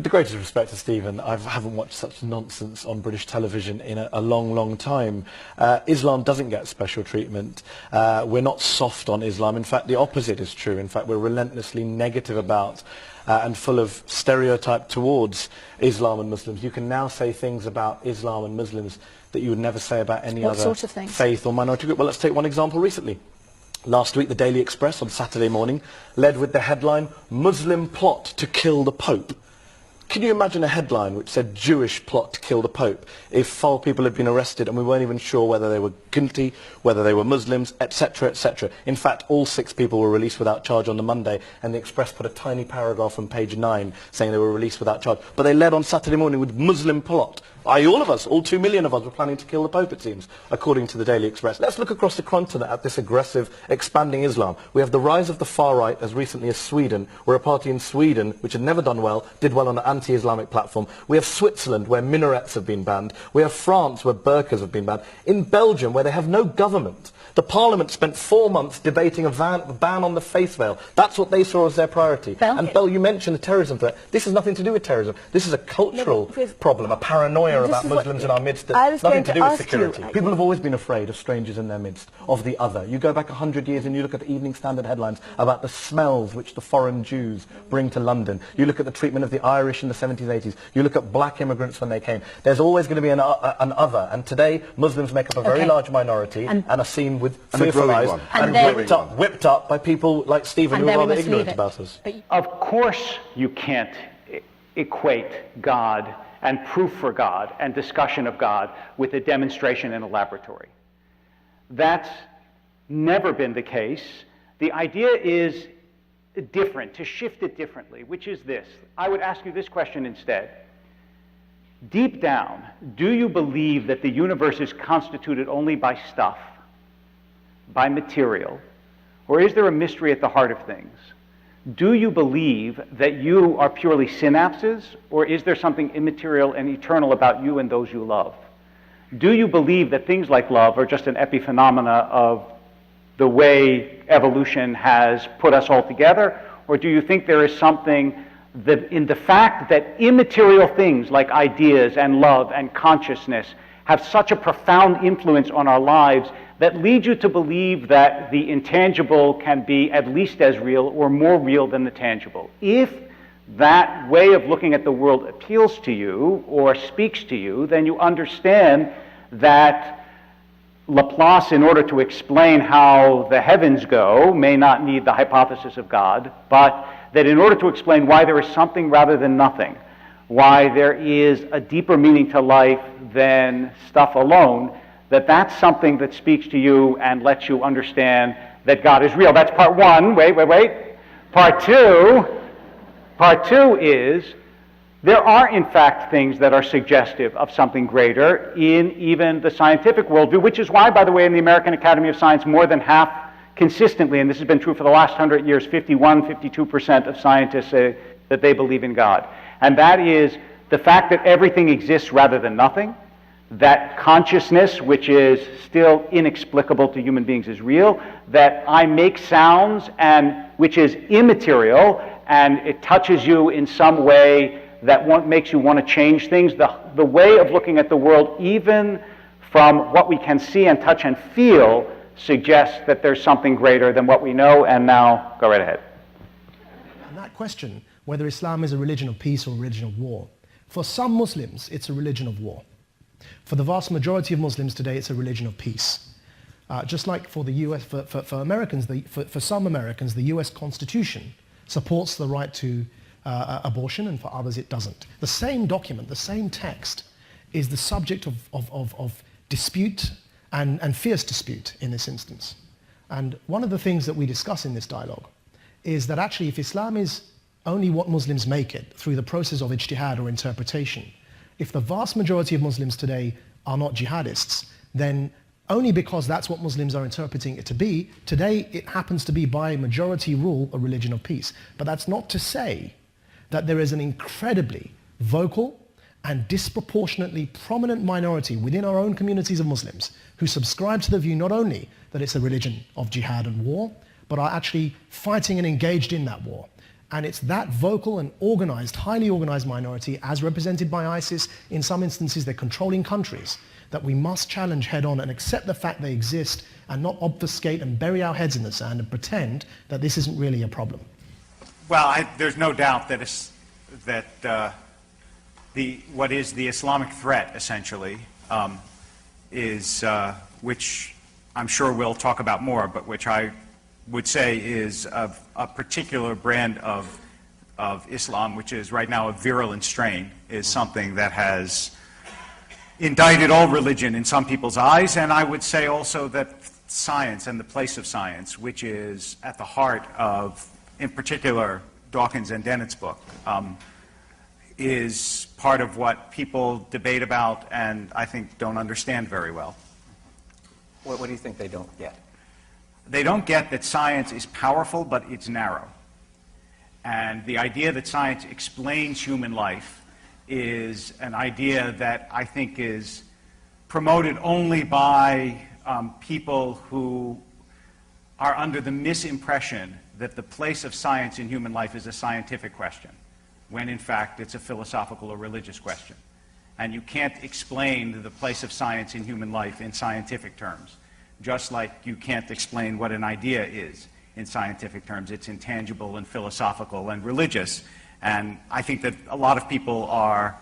the greatest respect to Stephen, I haven't watched such nonsense on British television in a long, long time. Islam doesn't get special treatment. We're not soft on Islam. In fact, the opposite is true. In fact, we're relentlessly negative about and full of stereotype towards Islam and Muslims. You can now say things about Islam and Muslims that you would never say about any other sort of things? Faith or minority group. Well, let's take one example recently. Last week, the Daily Express on Saturday morning led with the headline, "Muslim plot to kill the Pope." Can you imagine a headline which said Jewish plot to kill the Pope if 4 people had been arrested and we weren't even sure whether they were guilty, whether they were Muslims, etc., etc. In fact, all 6 people were released without charge on the Monday, and the Express put a tiny paragraph on page 9 saying they were released without charge. But they led on Saturday morning with Muslim plot. All of us, all 2 million of us, were planning to kill the Pope, it seems, according to the Daily Express. Let's look across the continent at this aggressive, expanding Islam. We have the rise of the far right as recently as Sweden, where a party in Sweden, which had never done well, did well on an anti-Islamic platform. We have Switzerland, where minarets have been banned. We have France, where burqas have been banned. In Belgium, where they have no government, the parliament spent 4 months debating a ban on the face veil. That's what they saw as their priority. And you mentioned a terrorism threat. This has nothing to do with terrorism. This is a cultural problem, a paranoia about Muslims in our midst that's nothing to do with security. People have always been afraid of strangers in their midst, of the other. You go back 100 years and you look at the Evening Standard headlines about the smells which the foreign Jews bring to London. You look at the treatment of the Irish in the 70s, 80s. You look at black immigrants when they came. There's always going to be an other. And today, Muslims make up a very large minority and are seen with fearful eyes and whipped up by people like Stephen who are rather ignorant about us. Of course you can't equate God and proof for God and discussion of God with a demonstration in a laboratory. That's never been the case. The idea is different, to shift it differently, which is this. I would ask you this question instead. Deep down, do you believe that the universe is constituted only by stuff, by material, or is there a mystery at the heart of things? Do you believe that you are purely synapses, or is there something immaterial and eternal about you and those you love? Do you believe that things like love are just an epiphenomena of the way evolution has put us all together, or do you think there is something that in the fact that immaterial things like ideas and love and consciousness have such a profound influence on our lives that lead you to believe that the intangible can be at least as real or more real than the tangible? If that way of looking at the world appeals to you or speaks to you, then you understand that Laplace, in order to explain how the heavens go, may not need the hypothesis of God, but that in order to explain why there is something rather than nothing, why there is a deeper meaning to life than stuff alone, that's something that speaks to you and lets you understand that God is real. That's part one. Wait. Part two is there are, in fact, things that are suggestive of something greater in even the scientific worldview, which is why, by the way, in the American Academy of Science, more than half consistently, and this has been true for the last 100 years, 52% of scientists say that they believe in God. And that is the fact that everything exists rather than nothing, that consciousness, which is still inexplicable to human beings, is real, that I make sounds, and which is immaterial, and it touches you in some way that makes you want to change things. The way of looking at the world, even from what we can see and touch and feel, suggests that there's something greater than what we know. And now, go right ahead. And that question, whether Islam is a religion of peace or a religion of war, for some Muslims, it's a religion of war. For the vast majority of Muslims today, it's a religion of peace. Just like for the US, for Americans, for some Americans, the US Constitution supports the right to abortion, and for others it doesn't. The same document, the same text, is the subject of dispute and fierce dispute in this instance. And one of the things that we discuss in this dialogue is that actually if Islam is only what Muslims make it through the process of ijtihad or interpretation, if the vast majority of Muslims today are not jihadists, then only because that's what Muslims are interpreting it to be, today it happens to be by majority rule a religion of peace. But that's not to say that there is an incredibly vocal and disproportionately prominent minority within our own communities of Muslims who subscribe to the view not only that it's a religion of jihad and war, but are actually fighting and engaged in that war. And it's that vocal and organized, highly organized minority, as represented by ISIS, in some instances they're controlling countries, that we must challenge head on and accept the fact they exist and not obfuscate and bury our heads in the sand and pretend that this isn't really a problem. Well, there's no doubt that what is the Islamic threat, essentially, is, which I'm sure we'll talk about more, but which I would say is of a particular brand of Islam, which is right now a virulent strain, is something that has indicted all religion in some people's eyes, and I would say also that science and the place of science, which is at the heart of, in particular, Dawkins and Dennett's book, is part of what people debate about and I think don't understand very well. What do you think they don't get? They don't get that science is powerful, but it's narrow. And the idea that science explains human life is an idea that I think is promoted only by people who are under the misimpression that the place of science in human life is a scientific question, when in fact it's a philosophical or religious question. And you can't explain the place of science in human life in scientific terms, just like you can't explain what an idea is in scientific terms. It's intangible and philosophical and religious. And I think that a lot of people are,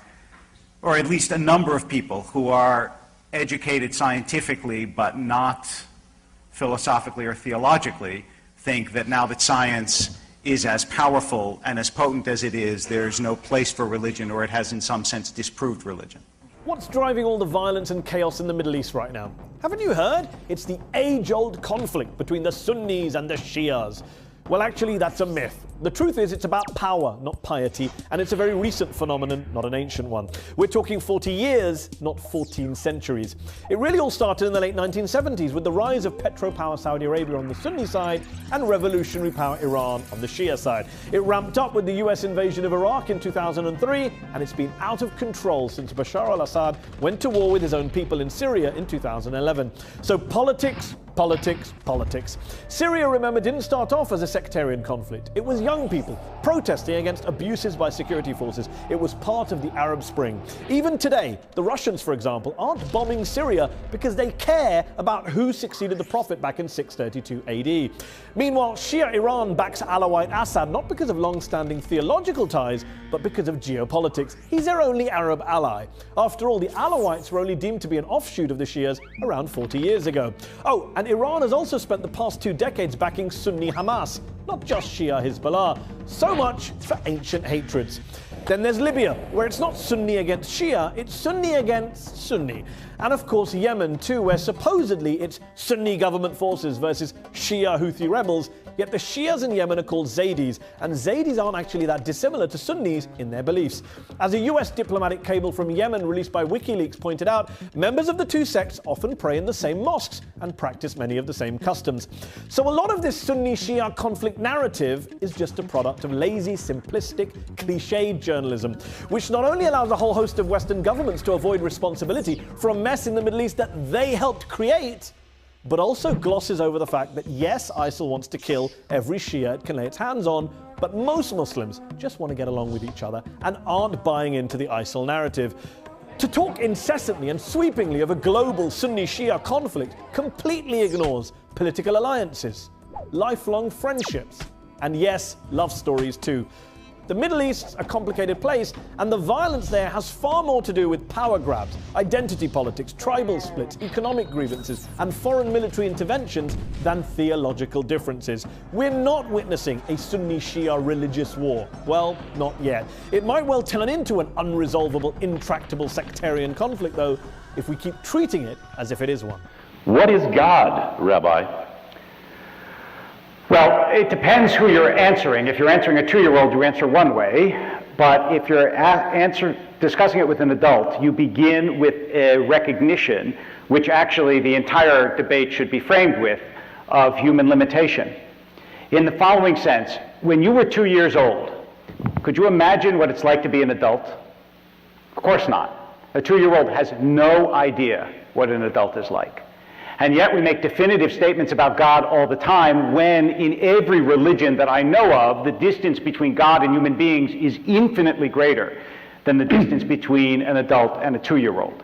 or at least a number of people who are educated scientifically but not philosophically or theologically, think that now that science is as powerful and as potent as it is, there's no place for religion, or it has in some sense disproved religion. What's driving all the violence and chaos in the Middle East right now? Haven't you heard? It's the age-old conflict between the Sunnis and the Shias. Well, actually, that's a myth. The truth is it's about power, not piety, and it's a very recent phenomenon, not an ancient one. We're talking 40 years, not 14 centuries. It really all started in the late 1970s with the rise of petropower Saudi Arabia on the Sunni side and revolutionary power Iran on the Shia side. It ramped up with the US invasion of Iraq in 2003, and it's been out of control since Bashar al-Assad went to war with his own people in Syria in 2011. So politics, politics, politics. Syria, remember, didn't start off as a sectarian conflict. It was young people protesting against abuses by security forces. It was part of the Arab Spring. Even today, the Russians, for example, aren't bombing Syria because they care about who succeeded the Prophet back in 632 AD. Meanwhile, Shia Iran backs Alawite Assad not because of long-standing theological ties, but because of geopolitics. He's their only Arab ally. After all, the Alawites were only deemed to be an offshoot of the Shias around 40 years ago. Oh, and Iran has also spent the past 2 decades backing Sunni Hamas, not just Shia Hezbollah. So much for ancient hatreds. Then there's Libya, where it's not Sunni against Shia, it's Sunni against Sunni. And of course Yemen too, where supposedly it's Sunni government forces versus Shia Houthi rebels, yet the Shias in Yemen are called Zaydis, and Zaydis aren't actually that dissimilar to Sunnis in their beliefs. As a US diplomatic cable from Yemen released by WikiLeaks pointed out, members of the two sects often pray in the same mosques and practice many of the same customs. So a lot of this Sunni-Shia conflict narrative is just a product of lazy, simplistic, cliched journalism, which not only allows a whole host of Western governments to avoid responsibility for a mess in the Middle East that they helped create, but also glosses over the fact that yes, ISIL wants to kill every Shia it can lay its hands on, but most Muslims just want to get along with each other and aren't buying into the ISIL narrative. To talk incessantly and sweepingly of a global Sunni-Shia conflict completely ignores political alliances, lifelong friendships, and yes, love stories too. The Middle East's a complicated place, and the violence there has far more to do with power grabs, identity politics, tribal splits, economic grievances, and foreign military interventions than theological differences. We're not witnessing a Sunni-Shia religious war. Well, not yet. It might well turn into an unresolvable, intractable sectarian conflict, though, if we keep treating it as if it is one. What is God, Rabbi? Well, it depends who you're answering. If you're answering a 2-year-old, you answer one way. But if you're discussing it with an adult, you begin with a recognition, which actually the entire debate should be framed with, of human limitation. In the following sense, when you were 2 years old, could you imagine what it's like to be an adult? Of course not. A 2-year-old has no idea what an adult is like. And yet we make definitive statements about God all the time when in every religion that I know of, the distance between God and human beings is infinitely greater than the distance between an adult and a 2-year-old.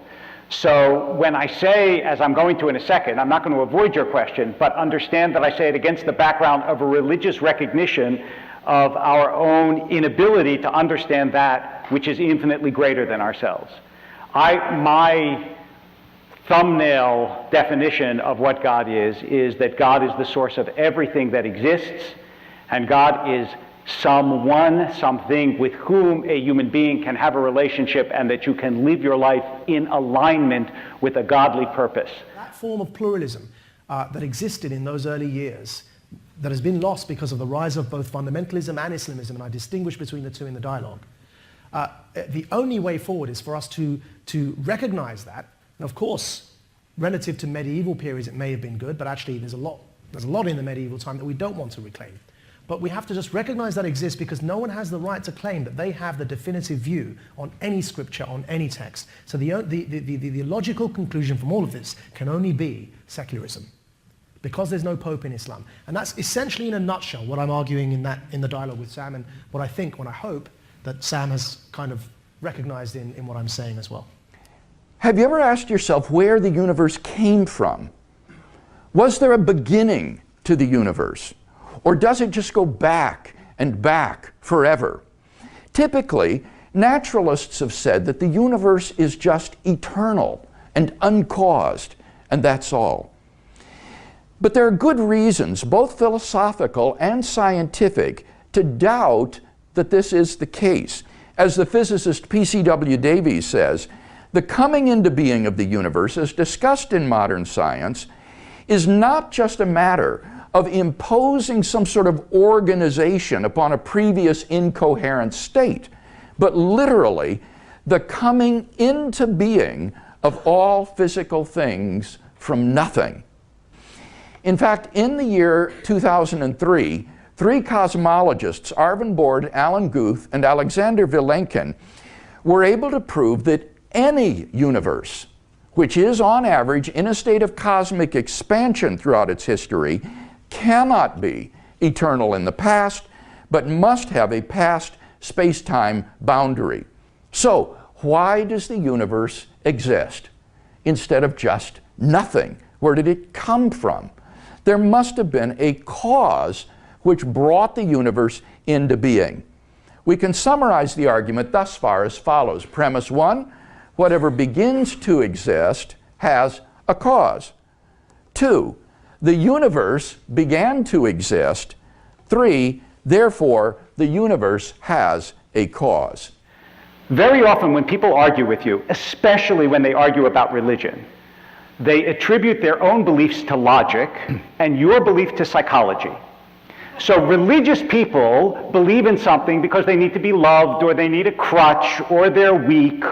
So when I say, as I'm going to in a second, I'm not going to avoid your question, but understand that I say it against the background of a religious recognition of our own inability to understand that which is infinitely greater than ourselves. My thumbnail definition of what God is that God is the source of everything that exists, and God is someone, something with whom a human being can have a relationship, and that you can live your life in alignment with a godly purpose. That form of pluralism that existed in those early years, that has been lost because of the rise of both fundamentalism and Islamism, and I distinguish between the two in the dialogue. The only way forward is for us to recognize that. And of course, relative to medieval periods, it may have been good, but actually there's a lot in the medieval time that we don't want to reclaim. But we have to just recognize that exists, because no one has the right to claim that they have the definitive view on any scripture, on any text. So the logical conclusion from all of this can only be secularism, because there's no Pope in Islam. And that's essentially, in a nutshell, what I'm arguing in the dialogue with Sam, and what I hope that Sam has kind of recognized in what I'm saying as well. Have you ever asked yourself where the universe came from? Was there a beginning to the universe? Or does it just go back and back forever? Typically, naturalists have said that the universe is just eternal and uncaused, and that's all. But there are good reasons, both philosophical and scientific, to doubt that this is the case. As the physicist P.C.W. Davies says, the coming into being of the universe, as discussed in modern science, is not just a matter of imposing some sort of organization upon a previous incoherent state, but literally the coming into being of all physical things from nothing. In fact, in the year 2003, 3 cosmologists, Arvin Bord, Alan Guth, and Alexander Vilenkin, were able to prove that any universe, which is on average in a state of cosmic expansion throughout its history, cannot be eternal in the past, but must have a past space-time boundary. So, why does the universe exist instead of just nothing? Where did it come from? There must have been a cause which brought the universe into being. We can summarize the argument thus far as follows. Premise 1, whatever begins to exist has a cause. 2, the universe began to exist. 3, therefore, the universe has a cause. Very often when people argue with you, especially when they argue about religion, they attribute their own beliefs to logic and your belief to psychology. So religious people believe in something because they need to be loved, or they need a crutch, or they're weak.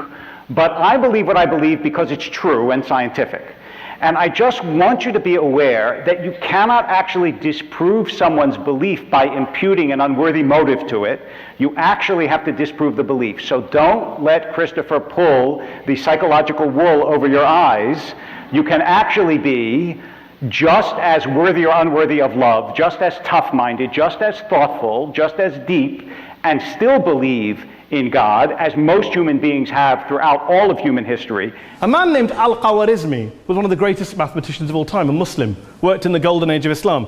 But I believe what I believe because it's true and scientific. And I just want you to be aware that you cannot actually disprove someone's belief by imputing an unworthy motive to it. You actually have to disprove the belief. So don't let Christopher pull the psychological wool over your eyes. You can actually be just as worthy or unworthy of love, just as tough-minded, just as thoughtful, just as deep, and still believe in God, as most human beings have throughout all of human history. A man named Al-Khwarizmi was one of the greatest mathematicians of all time, a Muslim, worked in the golden age of Islam.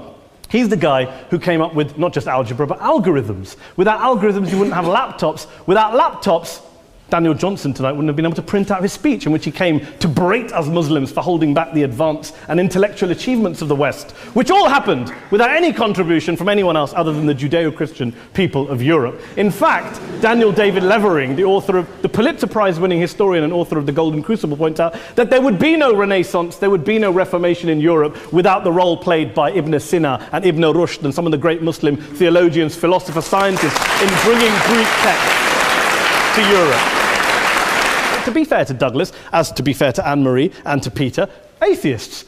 He's the guy who came up with not just algebra, but algorithms. Without algorithms, you wouldn't have laptops. Without laptops, Daniel Johnson tonight wouldn't have been able to print out his speech in which he came to berate us Muslims for holding back the advance and intellectual achievements of the West, which all happened without any contribution from anyone else other than the Judeo-Christian people of Europe. In fact, Daniel David Levering, the author of the Pulitzer Prize-winning historian and author of The Golden Crucible, points out that there would be no Renaissance, there would be no Reformation in Europe without the role played by Ibn Sina and Ibn Rushd and some of the great Muslim theologians, philosophers, scientists in bringing Greek texts to Europe. To be fair to Douglas, as to be fair to Anne-Marie and to Peter, atheists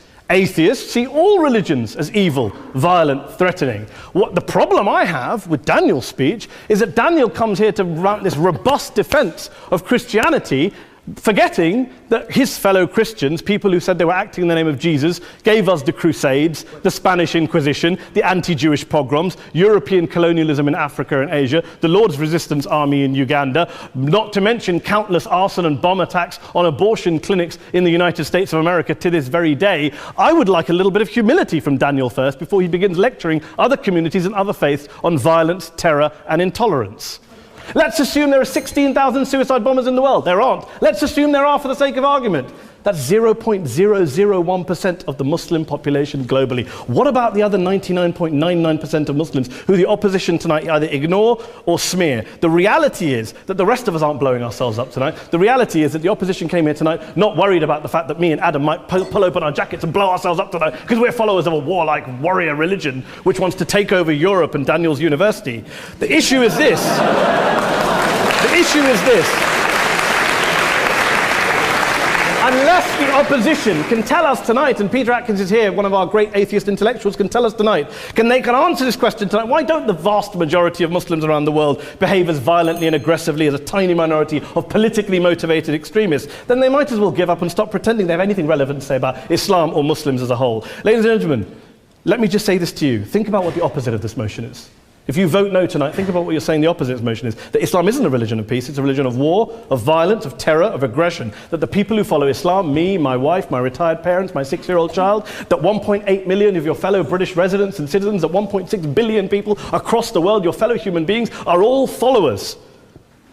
see all religions as evil, violent, threatening. What the problem I have with Daniel's speech is that Daniel comes here to run this robust defense of Christianity forgetting that his fellow Christians, people who said they were acting in the name of Jesus, gave us the Crusades, the Spanish Inquisition, the anti-Jewish pogroms, European colonialism in Africa and Asia, the Lord's Resistance Army in Uganda, not to mention countless arson and bomb attacks on abortion clinics in the United States of America to this very day. I would like a little bit of humility from Daniel first before he begins lecturing other communities and other faiths on violence, terror, and intolerance. Let's assume there are 16,000 suicide bombers in the world. There aren't. Let's assume there are for the sake of argument. That's 0.001% of the Muslim population globally. What about the other 99.99% of Muslims who the opposition tonight either ignore or smear? The reality is that the rest of us aren't blowing ourselves up tonight. The reality is that the opposition came here tonight not worried about the fact that me and Adam might pull open our jackets and blow ourselves up tonight because we're followers of a warlike warrior religion which wants to take over Europe and Daniel's university. The issue is this. The issue is this. Unless the opposition can tell us tonight, and Peter Atkins is here, one of our great atheist intellectuals, can tell us tonight, can answer this question tonight, why don't the vast majority of Muslims around the world behave as violently and aggressively as a tiny minority of politically motivated extremists? Then they might as well give up and stop pretending they have anything relevant to say about Islam or Muslims as a whole. Ladies and gentlemen, let me just say this to you. Think about what the opposite of this motion is. If you vote no tonight, think about what you're saying the opposite of this motion is. That Islam isn't a religion of peace, it's a religion of war, of violence, of terror, of aggression. That the people who follow Islam, me, my wife, my retired parents, my 6-year-old child, that 1.8 million of your fellow British residents and citizens, that 1.6 billion people across the world, your fellow human beings, are all followers,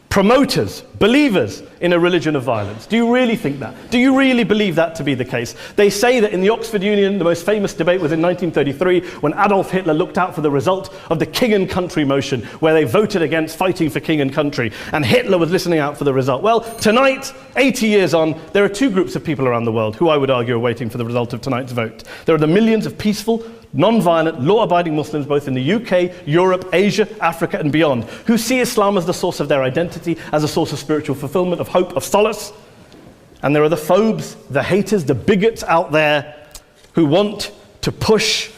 promoters, believers in a religion of violence. Do you really think that? Do you really believe that to be the case? They say that in the Oxford Union, the most famous debate was in 1933 when Adolf Hitler looked out for the result of the King and Country motion, where they voted against fighting for king and country, and Hitler was listening out for the result. Well, tonight, 80 years on, there are two groups of people around the world who I would argue are waiting for the result of tonight's vote. There are the millions of peaceful, non-violent, law-abiding Muslims both in the UK, Europe, Asia, Africa and beyond, who see Islam as the source of their identity, as a source of spiritual fulfillment, of hope, of solace. And there are the phobes, the haters, the bigots out there who want to push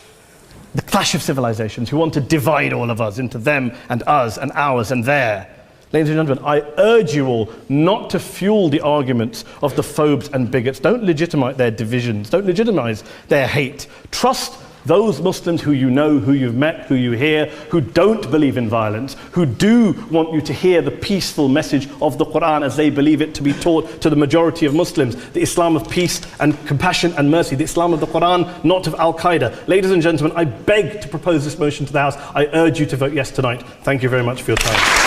the clash of civilizations, who want to divide all of us into them and us and ours and their. Ladies and gentlemen, I urge you all not to fuel the arguments of the phobes and bigots. Don't legitimize their divisions. Don't legitimize their hate. Trust those Muslims who you know, who you've met, who you hear, who don't believe in violence, who do want you to hear the peaceful message of the Quran as they believe it to be taught to the majority of Muslims, the Islam of peace and compassion and mercy, the Islam of the Quran, not of Al-Qaeda. Ladies and gentlemen, I beg to propose this motion to the House. I urge you to vote yes tonight. Thank you very much for your time.